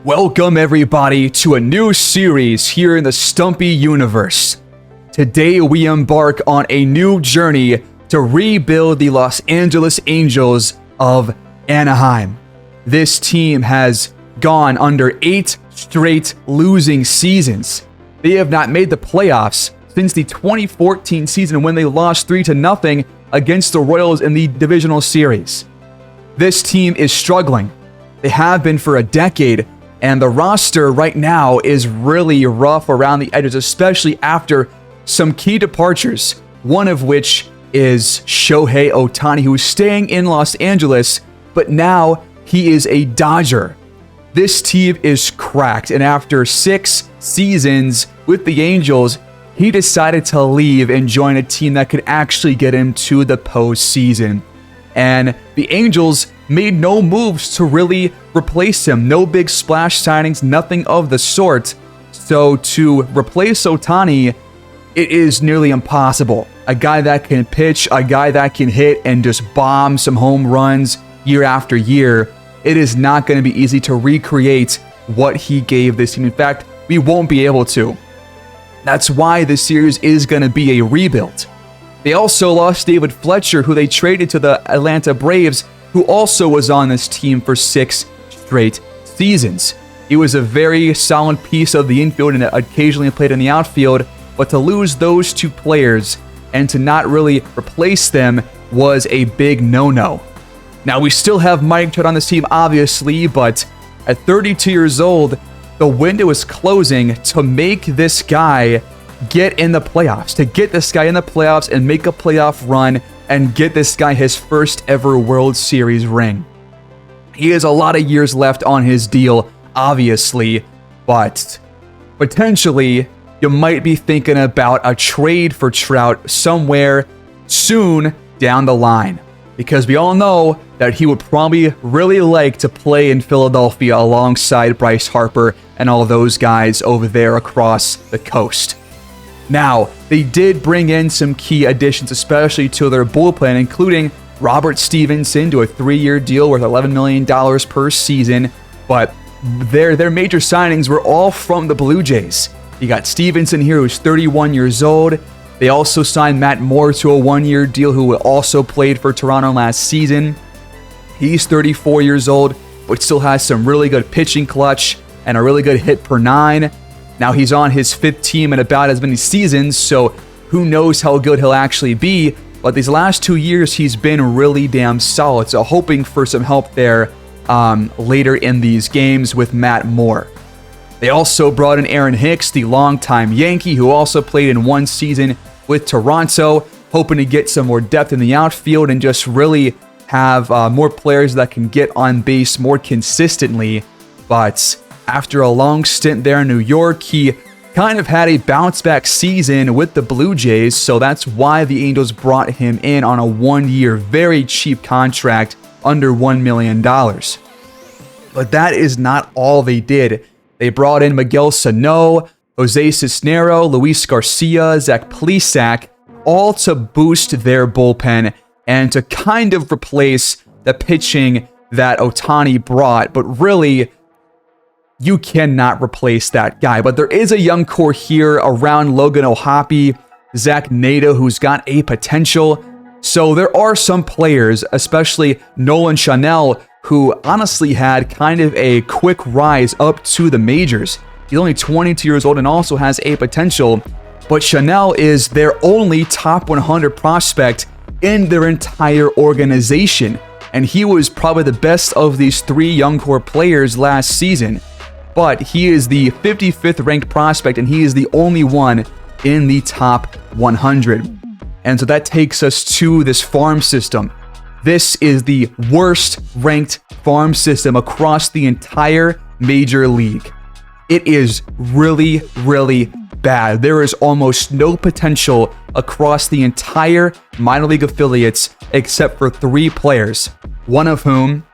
Welcome everybody to a new series here in the Stumpy universe. Today we embark on a new journey to rebuild the Los Angeles Angels of Anaheim. This team has gone under 8 straight losing seasons. They have not made the playoffs since the 2014 season when they lost 3-0 against the Royals in the divisional series. This team is struggling. They have been for a decade. And the roster right now is really rough around the edges, especially after some key departures, one of which is Shohei Ohtani, who is staying in Los Angeles, but now he is a Dodger. This team is cracked, and after 6 seasons with the Angels, he decided to leave and join a team that could actually get him to the postseason. And the Angels made no moves to really replace him. No big splash signings, nothing of the sort. So to replace Ohtani, it is nearly impossible. A guy that can pitch, a guy that can hit and just bomb some home runs year after year, it is not going to be easy to recreate what he gave this team. In fact, we won't be able to. That's why this series is going to be a rebuild. They also lost David Fletcher, who they traded to the Atlanta Braves, who also was on this team for 6 straight seasons. He was a very solid piece of the infield and occasionally played in the outfield, but to lose those 2 players and to not really replace them was a big no-no. Now, we still have Mike Trout on this team, obviously, but at 32 years old, the window is closing to make this guy get in the playoffs, to get this guy in the playoffs and make a playoff run and get this guy his first ever World Series ring. He has a lot of years left on his deal, obviously, but potentially you might be thinking about a trade for Trout somewhere soon down the line, because we all know that he would probably really like to play in Philadelphia alongside Bryce Harper and all those guys over there across the coast. Now, they did bring in some key additions, especially to their bullpen, including Robert Stevenson to a 3-year deal worth $11 million per season, but their major signings were all from the Blue Jays. You got Stevenson here, who's 31 years old. They also signed Matt Moore to a 1-year deal, who also played for Toronto last season. He's 34 years old, but still has some really good pitching clutch and a really good hit per 9. Now, he's on his 5th team in about as many seasons, so who knows how good he'll actually be. But these last 2 years, he's been really damn solid. So hoping for some help there later in these games with Matt Moore. They also brought in Aaron Hicks, the longtime Yankee, who also played in 1 season with Toronto, hoping to get some more depth in the outfield and just really have more players that can get on base more consistently. But after a long stint there in New York, he kind of had a bounce-back season with the Blue Jays, so that's why the Angels brought him in on a 1-year, very cheap contract, under $1 million. But that is not all they did. They brought in Miguel Sano, Jose Cisnero, Luis Garcia, Zach Plesac, all to boost their bullpen and to kind of replace the pitching that Ohtani brought, but really, you cannot replace that guy. But there is a young core here around Logan O'Hoppe, Zach Nato, who's got a potential. So there are some players, especially Nolan Chanel, who honestly had kind of a quick rise up to the majors. He's only 22 years old and also has a potential. But Chanel is their only top 100 prospect in their entire organization. And he was probably the best of these 3 young core players last season. But he is the 55th ranked prospect, and he is the only one in the top 100. And so that takes us to this farm system. This is the worst ranked farm system across the entire major league. It is really, really bad. There is almost no potential across the entire minor league affiliates except for 3 players, one of whom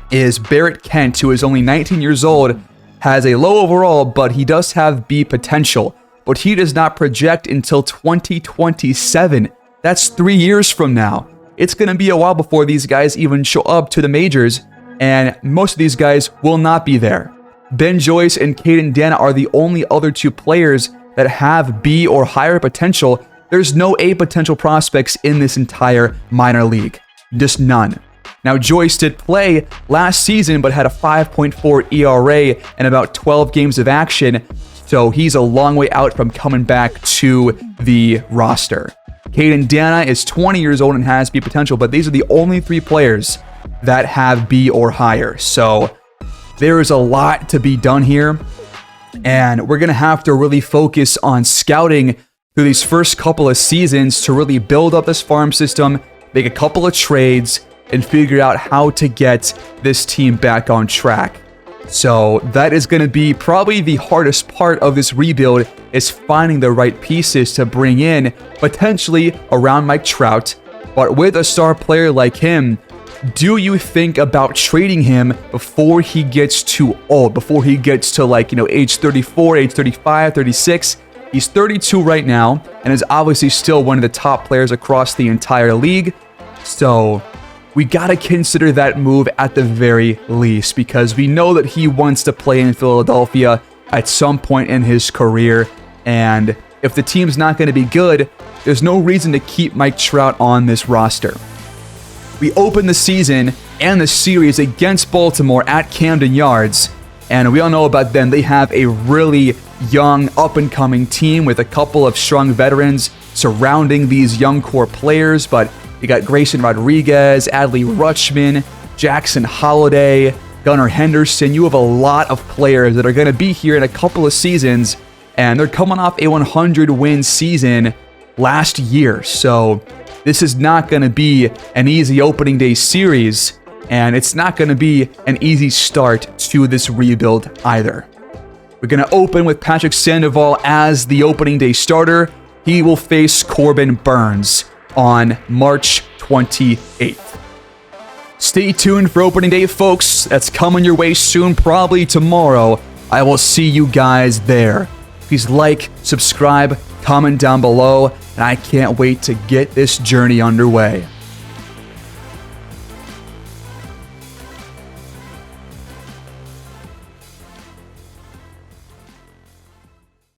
is Barrett Kent, who is only 19 years old, has a low overall, but he does have B potential. But he does not project until 2027. That's 3 years from now. It's going to be a while before these guys even show up to the majors, and most of these guys will not be there. Ben Joyce and Caden Dana are the only other two players that have B or higher potential. There's no A potential prospects in this entire minor league. Just none. Now, Joyce did play last season, but had a 5.4 ERA and about 12 games of action, so he's a long way out from coming back to the roster. Caden Dana is 20 years old and has B potential, but these are the only three players that have B or higher. So there is a lot to be done here, and we're going to have to really focus on scouting through these first couple of seasons to really build up this farm system, make a couple of trades, and figure out how to get this team back on track. So that is going to be probably the hardest part of this rebuild, is finding the right pieces to bring in, potentially around Mike Trout. But with a star player like him, do you think about trading him before he gets too old, before he gets to age 34, age 35, 36? He's 32 right now and is obviously still one of the top players across the entire league. So we got to consider that move at the very least, because we know that he wants to play in Philadelphia at some point in his career. And if the team's not going to be good, there's no reason to keep Mike Trout on this roster. We open the season and the series against Baltimore at Camden Yards, and we all know about them. They have a really young, up-and-coming team with a couple of strong veterans surrounding these young core players, but you got Grayson Rodriguez, Adley Rutschman, Jackson Holliday, Gunnar Henderson. You have a lot of players that are going to be here in a couple of seasons, and they're coming off a 100-win season last year. So this is not going to be an easy opening day series, and it's not going to be an easy start to this rebuild either. We're going to open with Patrick Sandoval as the opening day starter. He will face Corbin Burns on March 28th. Stay tuned for opening day, folks. That's coming your way soon, probably tomorrow. I will see you guys there. Please like, subscribe, comment down below, and I can't wait to get this journey underway.